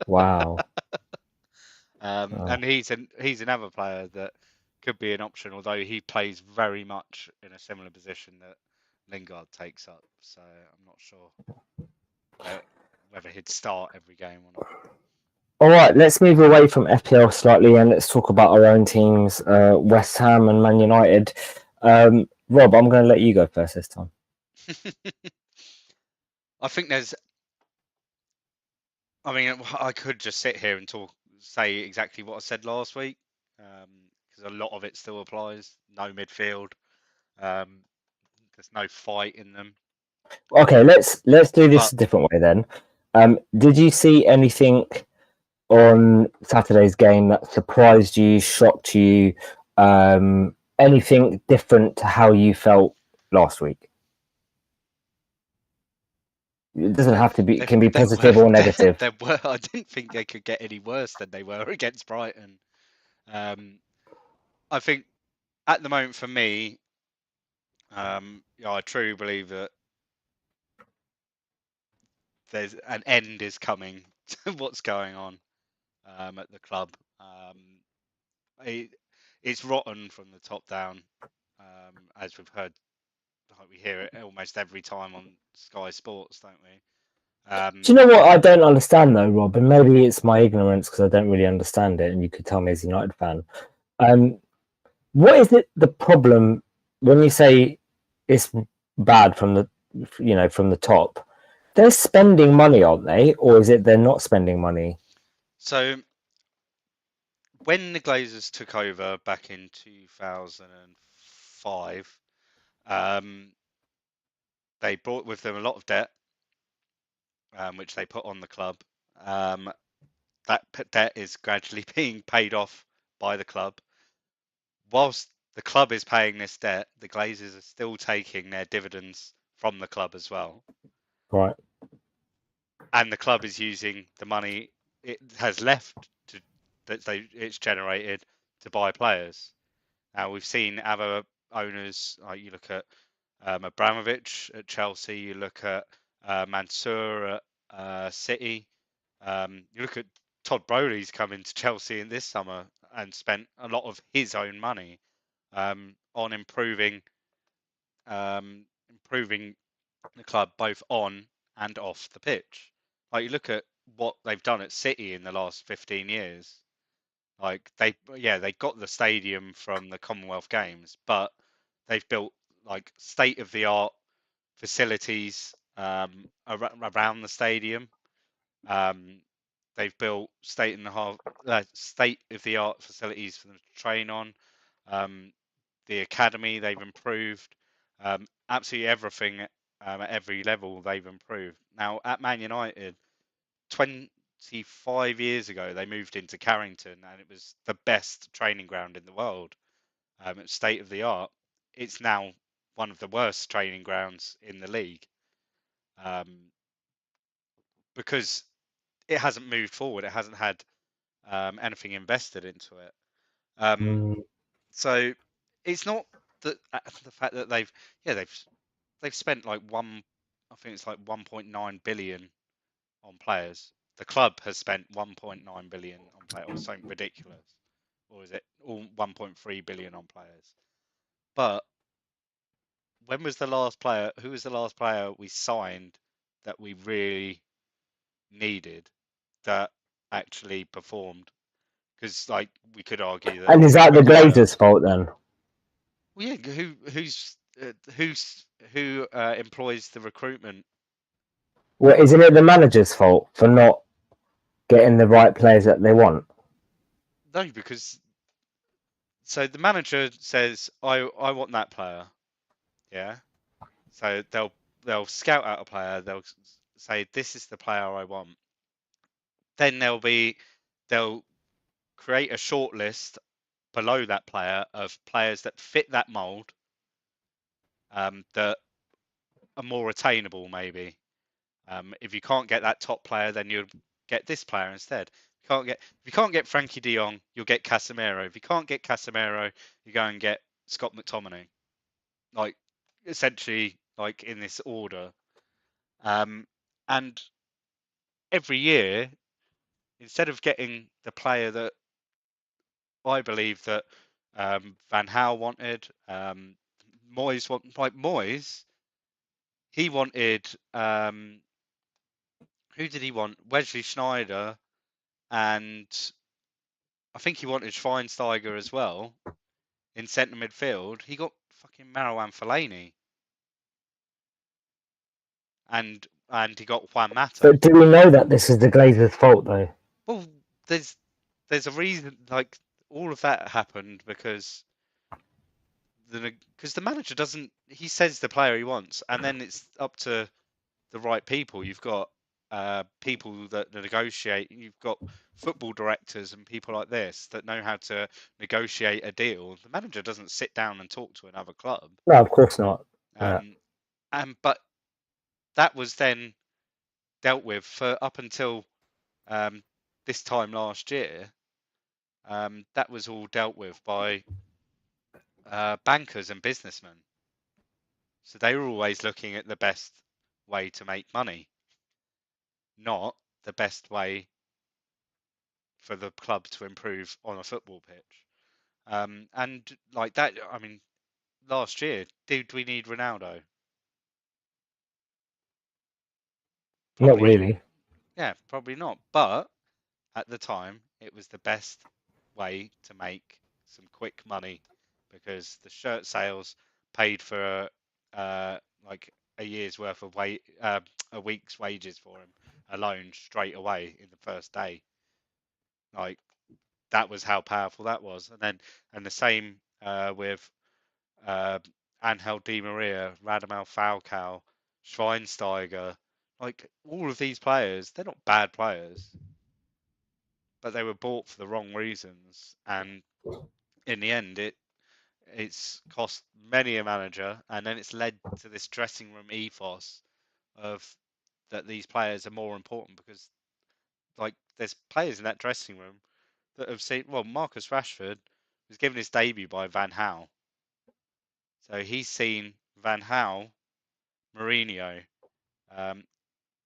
Wow. And Oh. he's another player that could be an option, although he plays very much in a similar position that Lingard takes up. So I'm not sure where, whether he'd start every game or not. All right, let's move away from FPL slightly and let's talk about our own teams, West Ham and Man United. Rob, I'm going to let you go first this time. I think I mean, I could just sit here and say exactly what I said last week, because a lot of it still applies. No midfield. Um, there's no fight in them. Okay, let's do this But a different way then. Did you see anything on Saturday's game that surprised you, shocked you, anything different to how you felt last week? It doesn't have to be, it can be they positive or negative. they were. I didn't think they could get any worse than they were against Brighton. Um, I think at the moment for me, I truly believe that there's an end is coming to what's going on at the club. It, it's rotten from the top down, as we've heard. Like we hear it almost every time on Sky Sports, don't we? Do you know what I don't understand though, Rob? And maybe it's my ignorance because I don't really understand it, and you could tell me as a United fan. What is it the problem when you say it's bad from the top? They're spending money, aren't they? Or is it they're not spending money? So when the Glazers took over back in 2005, they brought with them a lot of debt, which they put on the club. That debt is gradually being paid off by the club. Whilst the club is paying this debt, the Glazers are still taking their dividends from the club as well. Right. And the club is using the money it has left that it's generated to buy players. Now we've seen other owners, like you look at Abramovich at Chelsea, you look at Mansour at City, you look at Todd Bowley's come into Chelsea in this summer and spent a lot of his own money on improving the club both on and off the pitch. Like you look at what they've done at City in the last 15 years. Like they got the stadium from the Commonwealth Games, but they've built like state of the art facilities around the stadium. They've built state of the art facilities for them to train on. The academy they've improved. Absolutely everything at every level they've improved. Now at Man United, 25 years ago they moved into Carrington, and it was the best training ground in the world. It's state of the art. It's now one of the worst training grounds in the league because it hasn't moved forward. It hasn't had anything invested into it. So it's not that the fact that they've spent like I think it's like 1.9 billion on players. The club has spent 1.9 billion on players, or something ridiculous, or is it all 1.3 billion on players? But when was the last player? Who was the last player we signed that we really needed that actually performed? Because like we could argue that And is that the Maguire. Glazers' fault then? Well, yeah, who employs the recruitment? Well, isn't it the manager's fault for not getting the right players that they want? No, because so the manager says, I want that player. Yeah. So they'll scout out a player. They'll say, this is the player I want. Then they'll create a short list below that player of players that fit that mold, that are more attainable maybe. If you can't get that top player, then you'll get this player instead. If you can't get Frankie De Jong, you'll get Casemiro. If you can't get Casemiro, you go and get Scott McTominay. Like essentially, like in this order. And every year, instead of getting the player that I believe that Van Gaal wanted, Moyes, he wanted who did he want? Wesley Schneider, and I think he wanted Schweinsteiger as well in centre midfield. He got fucking Marouane Fellaini, and he got Juan Mata. But do we know that this is the Glazers' fault though? Well, there's a reason. Like all of that happened because the manager doesn't. He says the player he wants, and then it's up to the right people. You've got people that negotiate. You've got football directors and people like this that know how to negotiate a deal. The manager doesn't sit down and talk to another club. No, of course not. Yeah. But that was then dealt with for up until this time last year. That was all dealt with by bankers and businessmen. So they were always looking at the best way to make money, not the best way for the club to improve on a football pitch. And like that, I mean, last year, did we need Ronaldo? Not Probably, really. yeah, probably not. But at the time, it was the best way to make some quick money because the shirt sales paid for like a year's worth of a week's wages for him alone straight away in the first day. Like that was how powerful that was. And the same with uh, Angel Di Maria, Radamel Falcao, Schweinsteiger. Like all of these players, they're not bad players, but they were bought for the wrong reasons. And in the end, it's cost many a manager, and then it's led to this dressing room ethos of that these players are more important because like there's players in that dressing room that have seen. Well, Marcus Rashford was given his debut by Van Gaal, so he's seen Van Gaal, Mourinho, um,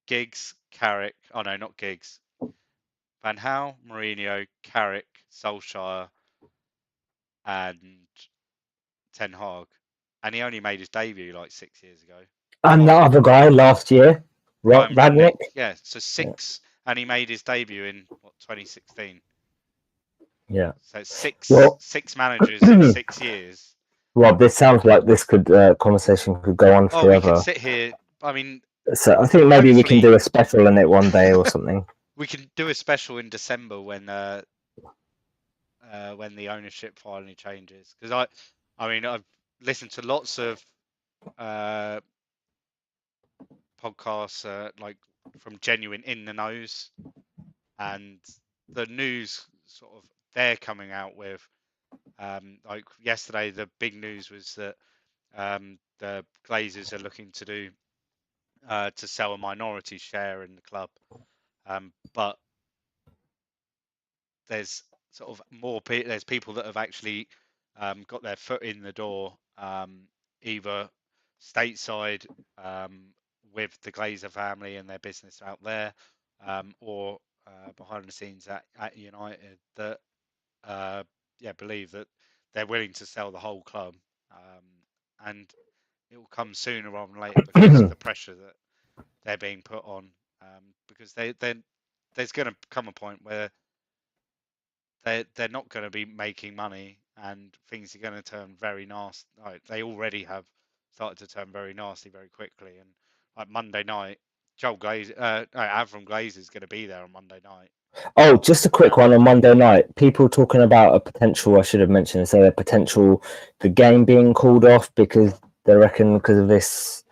Giggs, Carrick. Oh no, not Giggs. Van Gaal, Mourinho, Carrick, Solskjaer, and Ten Hag, and he only made his debut like 6 years ago. And the Well, other guy last year, Ryan Ragnick. Rangnick, yeah. So Yeah. six, and he made his debut in what 2016. Yeah. So six Well, six managers in 6 years. Rob, this sounds like this could conversation could go on Oh, we could forever. sit here. I mean, So I think maybe we can hopefully do a special on it one day or something. we can do a special in December when the ownership finally changes. Because I mean, I've listened to lots of uh, podcasts like from genuine in the knows, and the news sort of they're coming out with. Like yesterday, the big news was that the Glazers are looking to sell a minority share in the club, but there's sort of there's people that have actually got their foot in the door, either stateside with the Glazer family and their business out there, or behind the scenes at United that believe that they're willing to sell the whole club, and it will come sooner rather than later because of the pressure that they're being put on. Because there's going to come a point where they're not going to be making money, and things are going to turn very nasty. Like, they already have started to turn very nasty very quickly. And like Monday night, Avram Glaze is going to be there on Monday night. Oh, just a quick one on Monday night. People talking about a potential. I should have mentioned. So a potential the game being called off because they reckon because of this,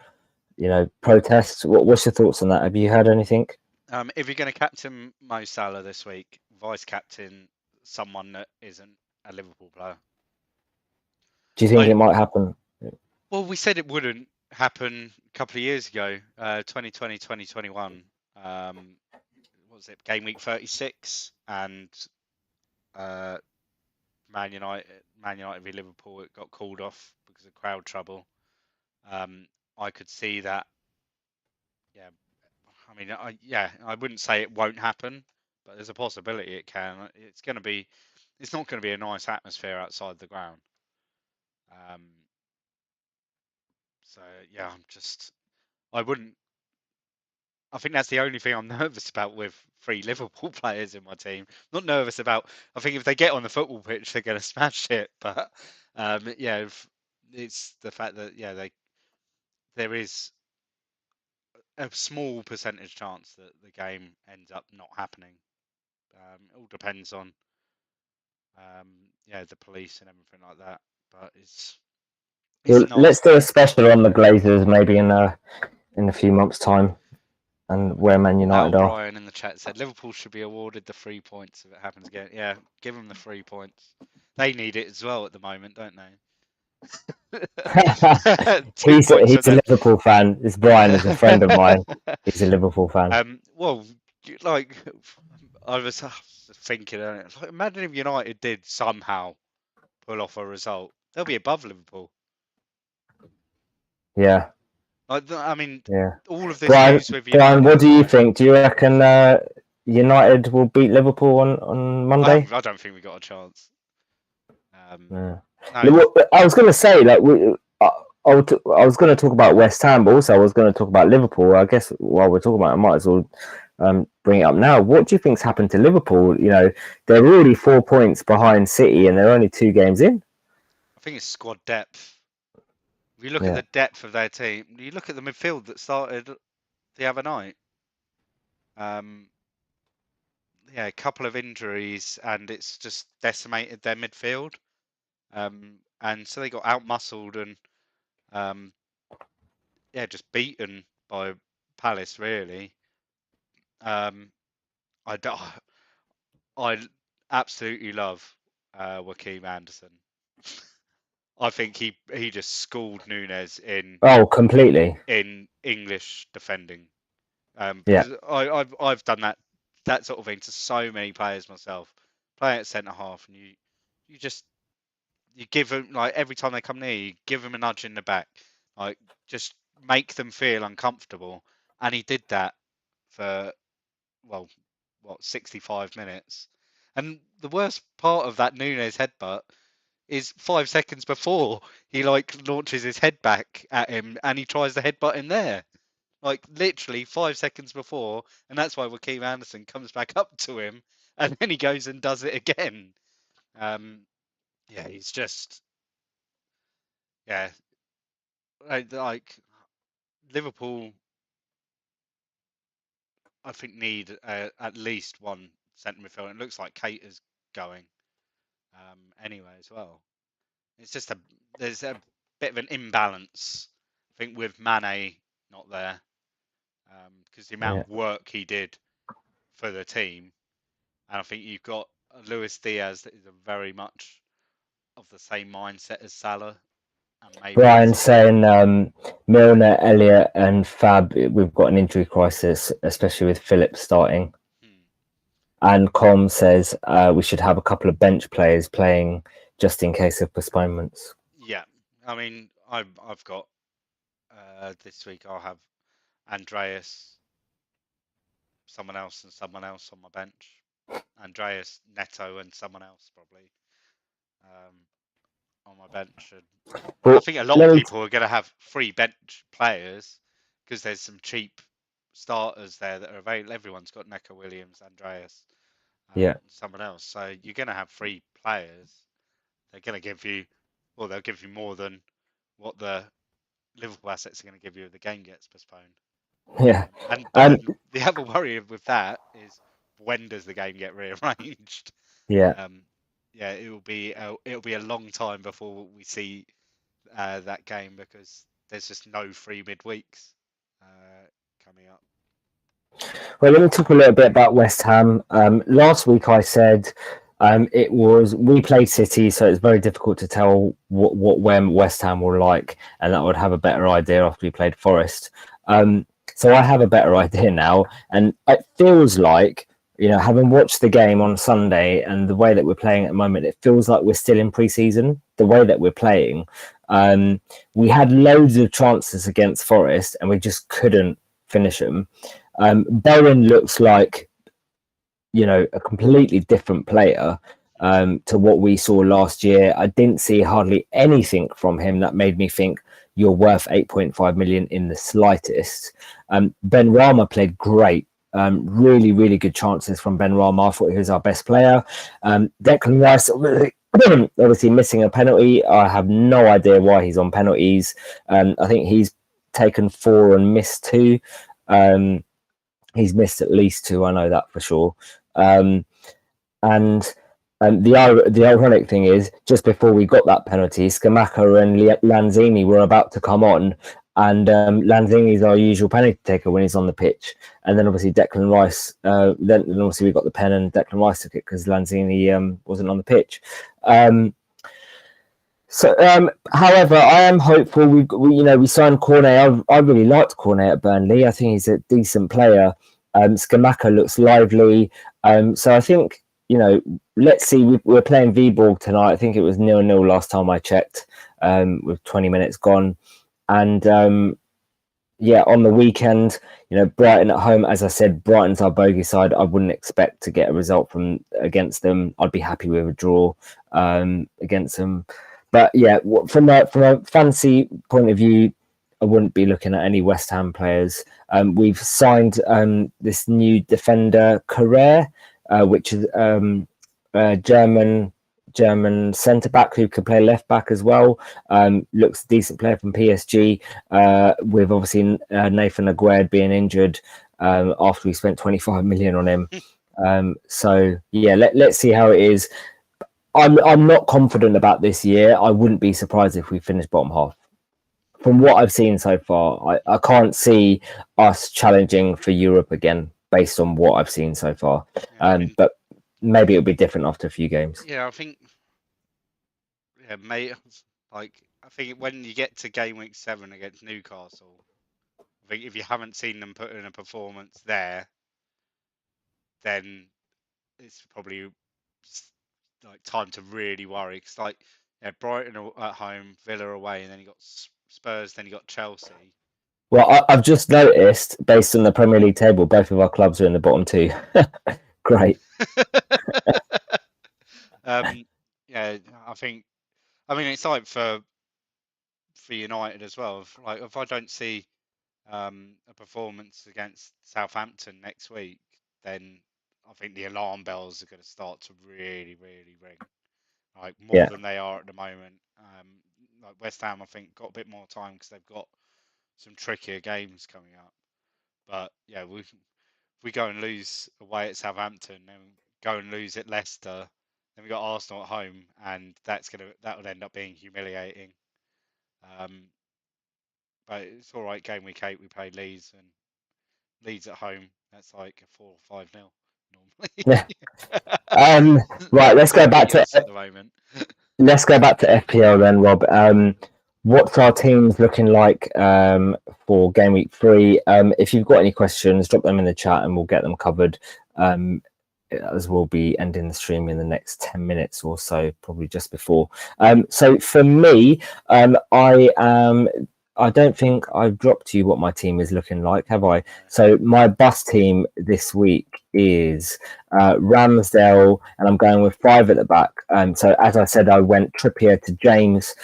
protests. What's your thoughts on that? Have you heard anything? If you're going to captain Mo Salah this week, vice captain someone that isn't a Liverpool player. Do you think it might happen? Well, we said it wouldn't happen a couple of years ago, 2020, 2021. What was it, game week 36, and uh, Man United v Liverpool, it got called off because of crowd trouble. I could see that. Yeah, I mean, I wouldn't say it won't happen, but there's a possibility it can. It's not going to be a nice atmosphere outside the ground. Um, so yeah, I wouldn't. I think that's the only thing I'm nervous about with three Liverpool players in my team. Not nervous about. I think if they get on the football pitch, they're going to smash it. But it's the fact that there is a small percentage chance that the game ends up not happening. It all depends on the police and everything like that. But it's Let's do a nasty. special on the Glazers maybe in a few months' time and where Man Al United are. Bryan in the chat said Liverpool should be awarded the 3 points if it happens again. Yeah, give them the 3 points. They need it as well at the moment, don't they? Two he's points of he's a them. Liverpool fan. This Brian is a friend of mine. He's a Liverpool fan. Well, like I was thinking, like, imagine if United did somehow pull off a result, they'll be above Liverpool. Yeah. I mean, Yeah. all of this Brian, news with Brian, United. what do you think? Do you reckon United will beat Liverpool on Monday? I don't think we got a chance. Yeah. No, I was going to say, like, I was going to talk about West Ham, but also I was going to talk about Liverpool. I guess while we're talking about it, I might as well bring it up now. What do you think's happened to Liverpool? They're already 4 points behind City, and they're only 2 games in. I think it's squad depth. If you look at Yeah. the depth of their team, you look at the midfield that started the other night. A couple of injuries, and it's just decimated their midfield. And so they got outmuscled and just beaten by Palace. Really, I I absolutely love Joaquin Anderson. I think he just schooled Nunes Oh, completely. in English defending. Yeah. Because I've done that sort of thing to so many players myself. play at centre half, and you just you give them like every time they come near you, give them a nudge in the back, like just make them feel uncomfortable. And he did that for well, what 65 minutes. And the worst part of that Nunes headbutt is 5 seconds before he like launches his head back at him and he tries the headbutt in there. Like literally 5 seconds before, and that's why Joaquin Anderson comes back up to him and then he goes and does it again. Um, yeah, he's just yeah, like Liverpool. I think need at least one centre midfielder. It looks like Kate is going anyway as well. It's just there's a bit of an imbalance. I think with Mane not there because the amount Yeah. of work he did for the team, and I think you've got Luis Diaz that is a very much of the same mindset as Salah, and maybe Brian he's saying Milner, Elliott, and Fab. We've got an injury crisis, especially with Phillips starting. hmm, And Com says we should have a couple of bench players playing just in case of postponements. yeah. I mean, I've got this week. I'll have Andreas, someone else, and someone else on my bench. Andreas, Neto, and someone else probably um, on my bench. And I But think a lot of let me, people are going to have free bench players because there's some cheap starters there that are available. Everyone's got Neco Williams, Andreas, yeah, and someone else. So you're going to have free players. They're going to give you, well, they'll give you more than what the Liverpool assets are going to give you if the game gets postponed. yeah, But and the other worry with that is when does the game get rearranged? yeah. Um, yeah, it'll be a long time before we see that game because there's just no free midweeks coming up. Well, let me talk a little bit about West Ham. Last week I said it was we played City, so it's very difficult to tell what when West Ham were like, and that I would have a better idea after we played Forest. So I have a better idea now, and it feels like having watched the game on Sunday and the way that we're playing at the moment, it feels like we're still in pre-season. The way that we're playing, we had loads of chances against Forest, and we just couldn't finish them. Bowen looks like a completely different player to what we saw last year. I didn't see hardly anything from him that made me think you're worth 8.5 million in the slightest. Ben Rama played great. Really, really good chances from Ben Rama. I thought he was our best player. Declan Rice, obviously missing a penalty. I have no idea why he's on penalties. I think he's taken 4 and missed 2. He's missed at least 2. I know that for sure. Um, and the ironic thing is, just before we got that penalty, Scamacca and Lanzini were about to come on, and Lanzini's our usual penalty taker when he's on the pitch. And then obviously Declan Rice. Then obviously we got the pen and Declan Rice took it because Lanzini wasn't on the pitch. However, I am hopeful. We signed Cornet. I really liked Cornet at Burnley. I think he's a decent player. Scamacca looks lively. So I think let's see. We're playing Viborg tonight. I think it was 0-0 last time I checked. With 20 minutes gone, and on the weekend, Brighton at home. As I said, Brighton's our bogey side. I wouldn't expect to get a result against them. I'd be happy with a draw against them. But yeah, from a fancy point of view, I wouldn't be looking at any West Ham players. We've signed this new defender, Carrere, which is a German centre back who can play left back as well. Looks a decent player from PSG. With obviously Nathan Aguerd being injured after we spent 25 million on him. So yeah, let's see how it is. I'm not confident about this year. I wouldn't be surprised if we finish bottom half. From what I've seen so far, I can't see us challenging for Europe again based on what I've seen so far. Yeah, I mean, But maybe it'll be different after a few games. yeah, I think, yeah, mate, like I think when you get to game week 7 against Newcastle, I think if you haven't seen them put in a performance there, then it's probably like time to really worry. Because like Brighton at home, Villa away, and then you got Spurs, then you got Chelsea. Well, I've just noticed, based on the Premier League table, both of our clubs are in the bottom two. Great. Yeah, I think. I mean, it's like for United as well. If I don't see a performance against Southampton next week, then I think the alarm bells are going to start to really, really ring, like more Yeah. than they are at the moment. Like West Ham, I think got a bit more time because they've got some trickier games coming up. But yeah, we go and lose away at Southampton, then go and lose at Leicester, then we got Arsenal at home, and that would end up being humiliating. Um, but it's all right. Game week 8, we play Leeds, and Leeds at home. That's like a 4 or 5-0 Yeah. normally. Right. They're still beating us at the moment. Let's go back to FPL then, Rob. What's our teams looking like for game week 3? If you've got any questions, drop them in the chat and we'll get them covered. As we'll be ending the stream in the next 10 minutes or so, probably just before. So for me, I don't think I've dropped you what my team is looking like, have I? So my bus team this week is Ramsdale, and I'm going with 5 at the back. So as I said, I went Trippier to James.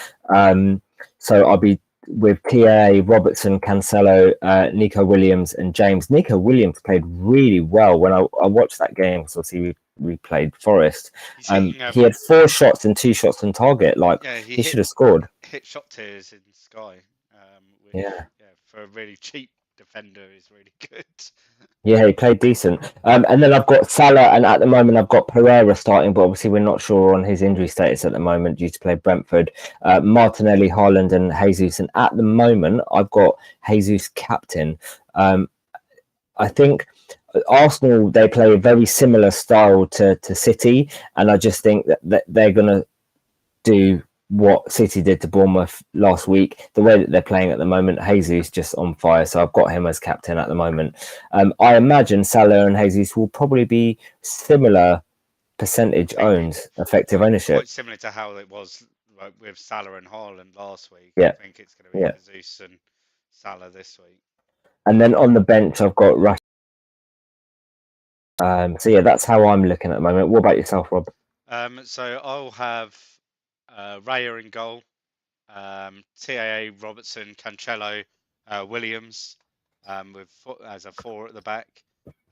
So I'll be with TA, Robertson, Cancelo, Nico Williams, and James. Nico Williams played really well when I watched that game. So obviously we played Forest. He had 4 shots and 2 shots on target. Like he should have scored. Hit shot tiers in Sky, which Yeah, for a really cheap defender is really good. Yeah, he played decent. And then I've got Salah, and at the moment I've got Pereira starting, but obviously we're not sure on his injury status at the moment due to play Brentford. Martinelli, Haaland, and Jesus. And at the moment I've got Jesus captain. I think Arsenal, they play a very similar style to City, and I just think that they're going to do what City did to Bournemouth last week. The way that they're playing at the moment, Jesus just on fire, so I've got him as captain at the moment. I imagine Salah and Jesus will probably be similar percentage owned, effective ownership. Quite similar to how it was with Salah and Haaland last week. Yeah. I think it's going to be Jesus and Salah this week. And then on the bench, I've got Rush. So yeah, that's how I'm looking at the moment. What about yourself, Rob? So I'll have Raya in goal, TAA, Robertson, Cancelo, Williams, with as a 4 at the back.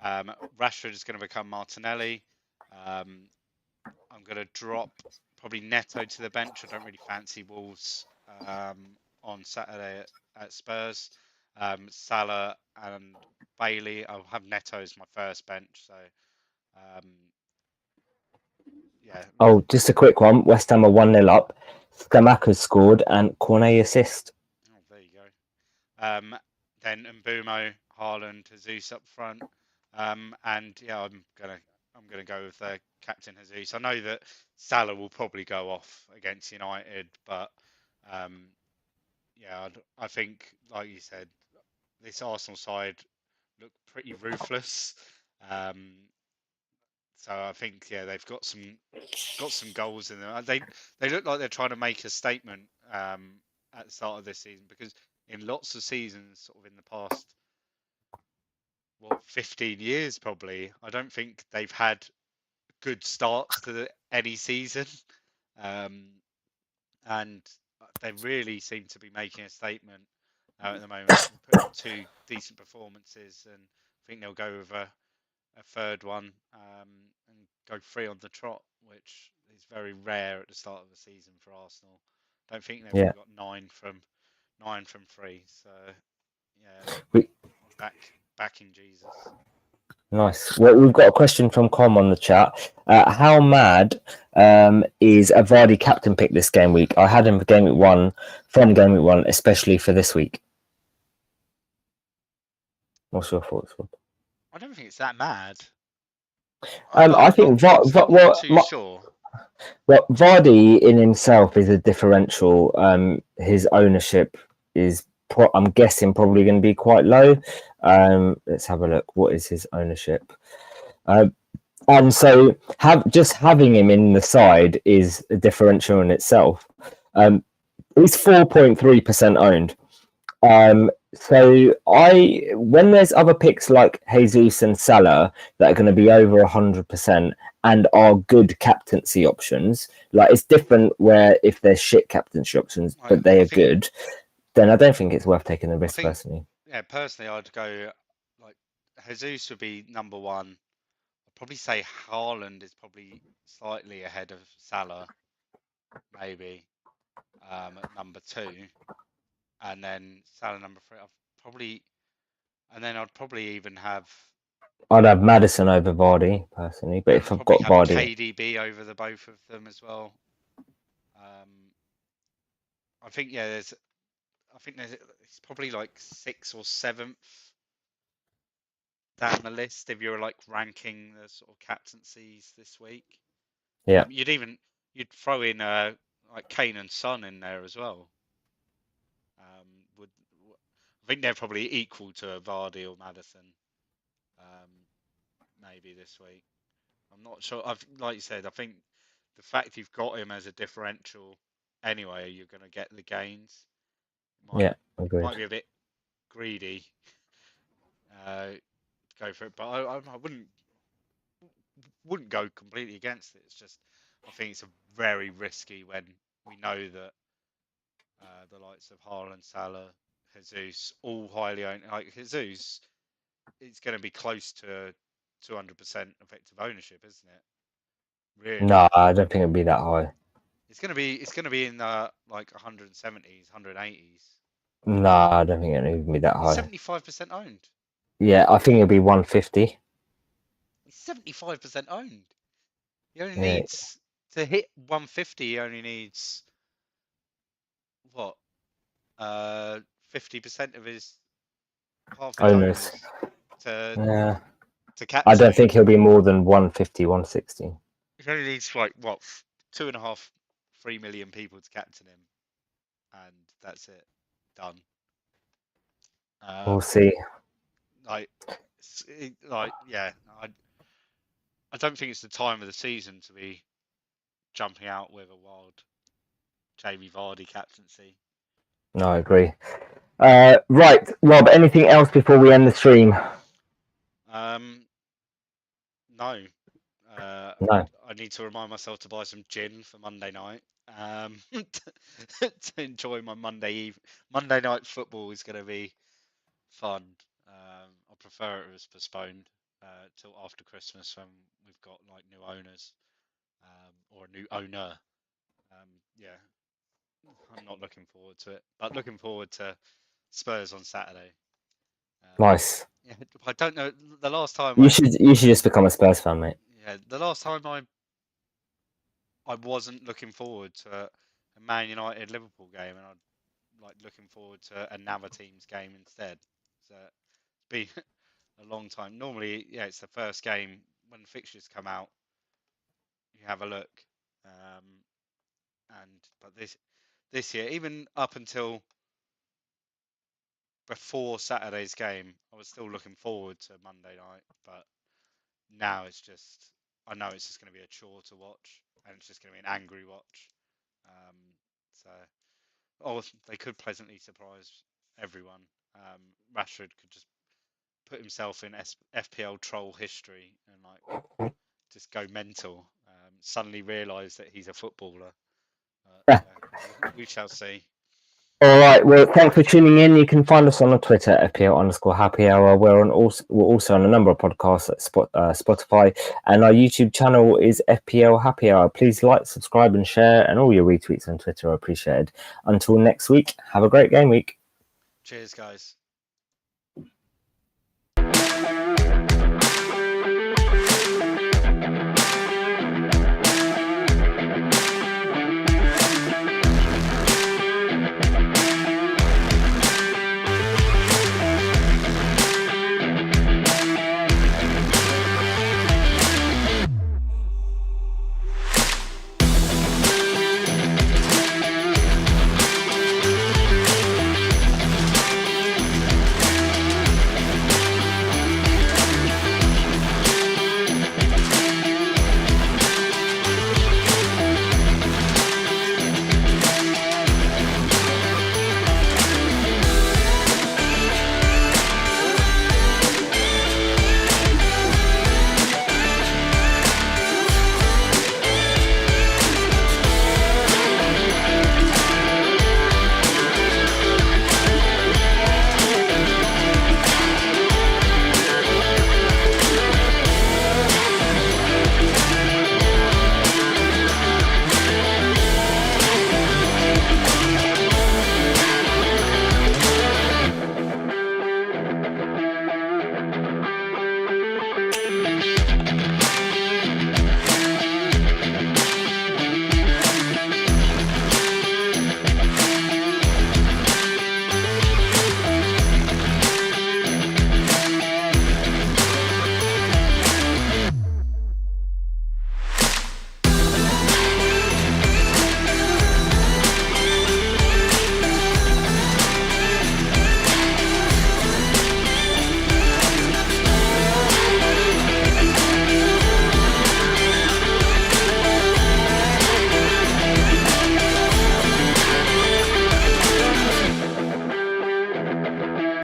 Rashford is going to become Martinelli. I'm going to drop probably Neto to the bench. I don't really fancy Wolves on Saturday at Spurs. Salah and Bailey. I'll have Neto as my first bench. So yeah. Oh, just a quick one. West Ham are 1-0 up. Scamacca scored and Cornet assist. Oh, there you go. Then Mbumo, Haaland, Jesus up front. And yeah, I'm gonna go with captain Jesus. I know that Salah will probably go off against United, but yeah, I think, like you said, this Arsenal side look pretty ruthless. So I think they've got some goals in them. They look like they're trying to make a statement at the start of this season, because in lots of seasons, sort of in the past 15 years probably, I don't think they've had good starts to any season, and they really seem to be making a statement at the moment. They put in 2 decent performances, and I think they'll go with a third one and go 3 on the trot, which is very rare at the start of the season for Arsenal. Don't think they've got 9 from 3. So yeah, backing Jesus. Nice. Well, we've got a question from Com on the chat. How mad is a Vardy captain pick this game week? I had him for game week 1, especially for this week. What's your thoughts, Rob? I don't think it's that mad. I think not too sure. Well, Vardy in himself is a differential. His ownership is, I'm guessing, probably going to be quite low. Let's have a look. What is his ownership? And so having him in the side is a differential in itself. He's 4.3% owned. So when there's other picks like Jesus and Salah that are going to be over 100% and are good captaincy options, like it's different where if they're shit captaincy options, but they I are think good, then I don't think it's worth taking the I risk think personally. yeah, personally, I'd go like Jesus would be number one. I'd probably say Haaland is probably slightly ahead of Salah, maybe at number two, and then Salah number three. I'd probably even have I'd have Madison over Vardy personally, but if I've got Vardy, KDB over the both of them as well. Um, I think yeah, there's it's probably like sixth or seventh down the list if you're like ranking the sort of captaincies this week. yeah, You'd throw in like Kane and Son in there as well. Would I think they're probably equal to Vardy or Madison, um, maybe this week. I'm not sure. Like you said, I think the fact you've got him as a differential anyway, you're going to get the gains. Might yeah, agreed. might be a bit greedy to go for it, but I wouldn't go completely against it. It's just I think it's a very risky when we know that the likes of Haaland, Salah, Jesus, all highly owned. Like Jesus, it's going to be close to 200% effective ownership, isn't it? Really, No, I don't think it'd be that high. it's going to be in the like 170s, 180s. No, I don't think it'd even be that He's high. 75% owned. Yeah, I think it'd be 150. He's 75% owned. He only Yeah, needs to hit 150. He only needs what? 50% of his half his owners. owners to Yeah, I captain don't him. think he'll be more than 150, 160. He only needs like what 2.5, 3 million people to captain him, and that's it, done. We'll Um, see. like, yeah, I don't think it's the time of the season to be jumping out with a wild Jamie Vardy captaincy. No, I agree. Right, Rob, anything else before we end the stream? Um, no, No. I need to remind myself to buy some gin for Monday night. To enjoy my Monday evening. Monday night football is going to be fun. I prefer it was postponed till after Christmas when we've got like new owners or a new owner. Yeah, I'm not looking forward to it, but looking forward to Spurs on Saturday. Nice. Yeah, I don't know the last time You should just become a Spurs fan, mate. yeah, the last time I wasn't looking forward to a Man United Liverpool game, and I'm like looking forward to another team's game instead. So it's been a long time. Normally, yeah, it's the first game when the fixtures come out. You have a look, um, but this year, even up until before Saturday's game, I was still looking forward to Monday night. But now it's just, I know it's just going to be a chore to watch, and it's just going to be an angry watch. Um, so, they could pleasantly surprise everyone. Rashford could just put himself in FPL troll history and like just go mental. Suddenly realise that he's a footballer. Yeah, we shall see. All right. Well, thanks for tuning in. You can find us on Twitter at FPL_happy hour. We're also on a number of podcasts at Spotify, and our YouTube channel is FPL Happy Hour. Please like, subscribe, and share, and all your retweets on Twitter are appreciated. Until next week, have a great game week. Cheers, guys.